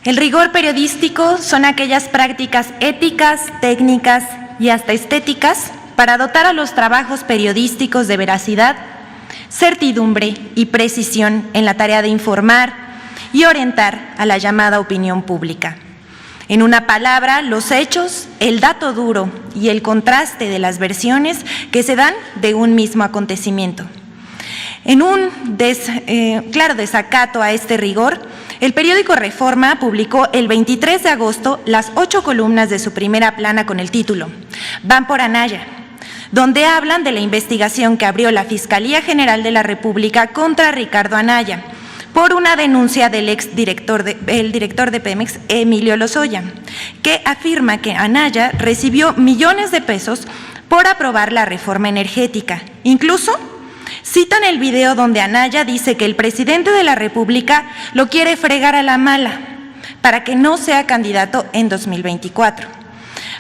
El rigor periodístico son aquellas prácticas éticas, técnicas y hasta estéticas para dotar a los trabajos periodísticos de veracidad, certidumbre y precisión en la tarea de informar y orientar a la llamada opinión pública. En una palabra, los hechos, el dato duro y el contraste de las versiones que se dan de un mismo acontecimiento. En un claro desacato a este rigor, el periódico Reforma publicó el 23 de agosto las 8 columnas de su primera plana con el título "Van por Anaya", donde hablan de la investigación que abrió la Fiscalía General de la República contra Ricardo Anaya por una denuncia del director de Pemex, Emilio Lozoya, que afirma que Anaya recibió millones de pesos por aprobar la reforma energética. Incluso citan el video donde Anaya dice que el presidente de la República lo quiere fregar a la mala para que no sea candidato en 2024.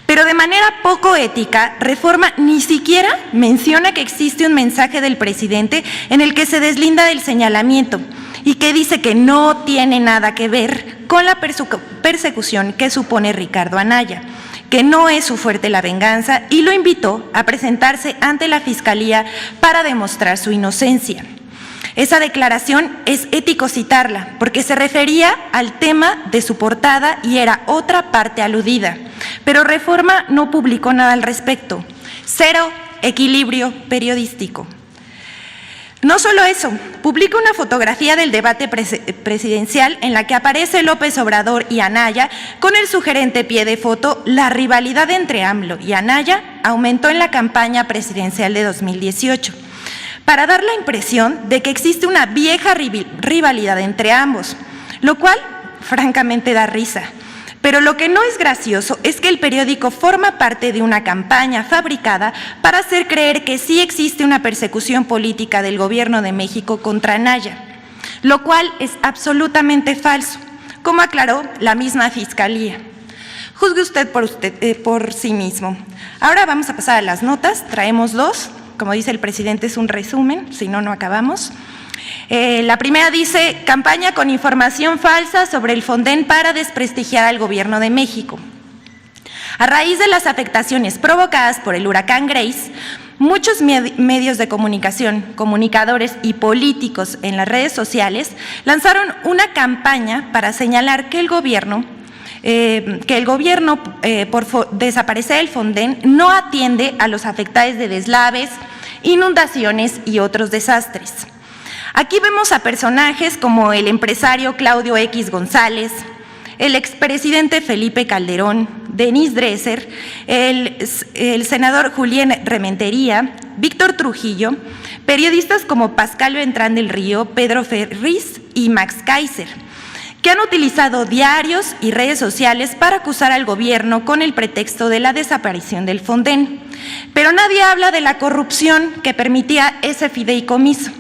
Pero de manera poco ética, Reforma ni siquiera menciona que existe un mensaje del presidente en el que se deslinda del señalamiento y que dice que no tiene nada que ver con la persecución que supone Ricardo Anaya, que no es su fuerte la venganza, y lo invitó a presentarse ante la Fiscalía para demostrar su inocencia. Esa declaración es ético citarla, porque se refería al tema de su portada y era otra parte aludida, pero Reforma no publicó nada al respecto. Cero equilibrio periodístico. No solo eso, publica una fotografía del debate presidencial en la que aparece López Obrador y Anaya con el sugerente pie de foto: la rivalidad entre AMLO y Anaya aumentó en la campaña presidencial de 2018, para dar la impresión de que existe una vieja rivalidad entre ambos, lo cual francamente da risa. Pero lo que no es gracioso es que el periódico forma parte de una campaña fabricada para hacer creer que sí existe una persecución política del gobierno de México contra Anaya, lo cual es absolutamente falso, como aclaró la misma Fiscalía. Juzgue usted por sí mismo. Ahora vamos a pasar a las notas. Traemos dos. Como dice el presidente, es un resumen, si no, no acabamos. La primera dice: campaña con información falsa sobre el Fonden para desprestigiar al gobierno de México. A raíz de las afectaciones provocadas por el huracán Grace, muchos medios de comunicación, comunicadores y políticos en las redes sociales lanzaron una campaña para señalar que el gobierno por desaparecer el Fonden no atiende a los afectados de deslaves, inundaciones y otros desastres. Aquí vemos a personajes como el empresario Claudio X González, el expresidente Felipe Calderón, Denise Dresser, el senador Julián Rementería, Víctor Trujillo, periodistas como Pascal Beltrán del Río, Pedro Ferriz y Max Kaiser, que han utilizado diarios y redes sociales para acusar al gobierno con el pretexto de la desaparición del Fonden. Pero nadie habla de la corrupción que permitía ese fideicomiso,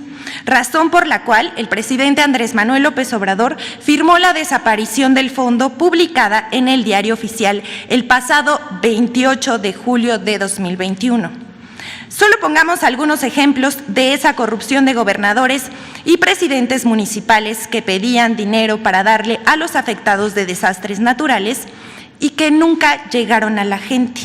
razón por la cual el presidente Andrés Manuel López Obrador firmó la desaparición del fondo, publicada en el Diario Oficial el pasado 28 de julio de 2021. Solo pongamos algunos ejemplos de esa corrupción de gobernadores y presidentes municipales que pedían dinero para darle a los afectados de desastres naturales y que nunca llegaron a la gente.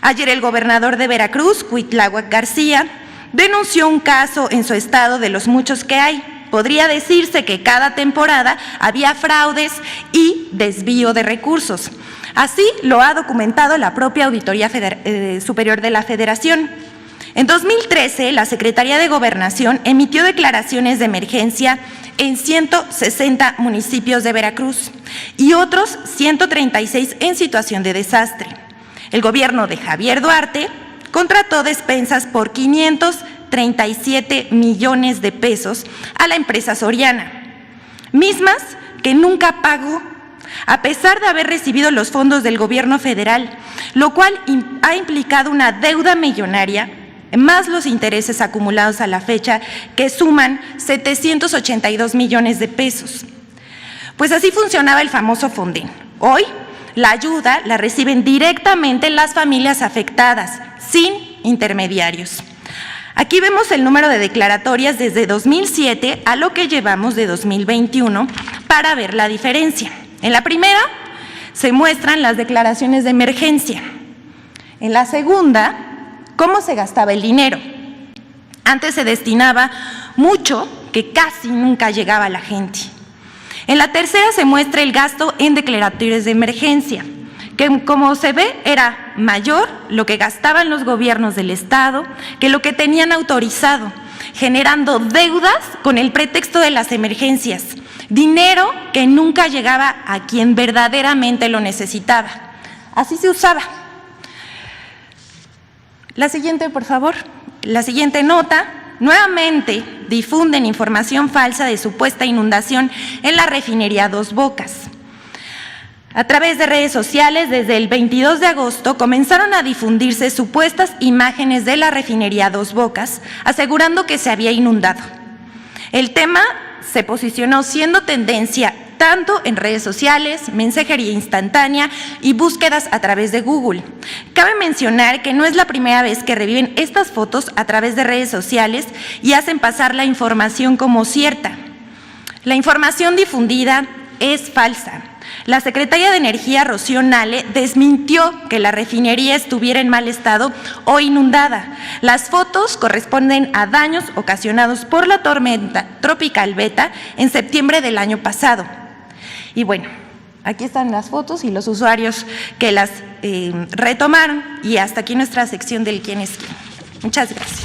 Ayer el gobernador de Veracruz, Cuitláhuac García, denunció un caso en su estado de los muchos que hay. Podría decirse que cada temporada había fraudes y desvío de recursos. Así lo ha documentado la propia Auditoría Superior de la Federación. En 2013, la Secretaría de Gobernación emitió declaraciones de emergencia en 160 municipios de Veracruz y otros 136 en situación de desastre. El gobierno de Javier Duarte contrató despensas por 537 millones de pesos a la empresa Soriana, mismas que nunca pagó, a pesar de haber recibido los fondos del gobierno federal, lo cual ha implicado una deuda millonaria, más los intereses acumulados a la fecha, que suman 782 millones de pesos. Pues así funcionaba el famoso Fonden. Hoy, la ayuda la reciben directamente las familias afectadas, sin intermediarios. Aquí vemos el número de declaratorias desde 2007 a lo que llevamos de 2021 para ver la diferencia. En la primera se muestran las declaraciones de emergencia. En la segunda, cómo se gastaba el dinero. Antes se destinaba mucho que casi nunca llegaba a la gente. En la tercera se muestra el gasto en declaratorios de emergencia, que como se ve era mayor lo que gastaban los gobiernos del Estado que lo que tenían autorizado, generando deudas con el pretexto de las emergencias, dinero que nunca llegaba a quien verdaderamente lo necesitaba. Así se usaba. La siguiente, por favor. La siguiente nota. Nuevamente difunden información falsa de supuesta inundación en la refinería Dos Bocas. A través de redes sociales, desde el 22 de agosto, comenzaron a difundirse supuestas imágenes de la refinería Dos Bocas, asegurando que se había inundado. El tema se posicionó siendo tendencia tanto en redes sociales, mensajería instantánea y búsquedas a través de Google. Cabe mencionar que no es la primera vez que reviven estas fotos a través de redes sociales y hacen pasar la información como cierta. La información difundida es falsa. La secretaria de Energía, Rocío Nale, desmintió que la refinería estuviera en mal estado o inundada. Las fotos corresponden a daños ocasionados por la tormenta tropical Beta en septiembre del año pasado. Y bueno, aquí están las fotos y los usuarios que las retomaron, y hasta aquí nuestra sección del quién es quién. Muchas gracias.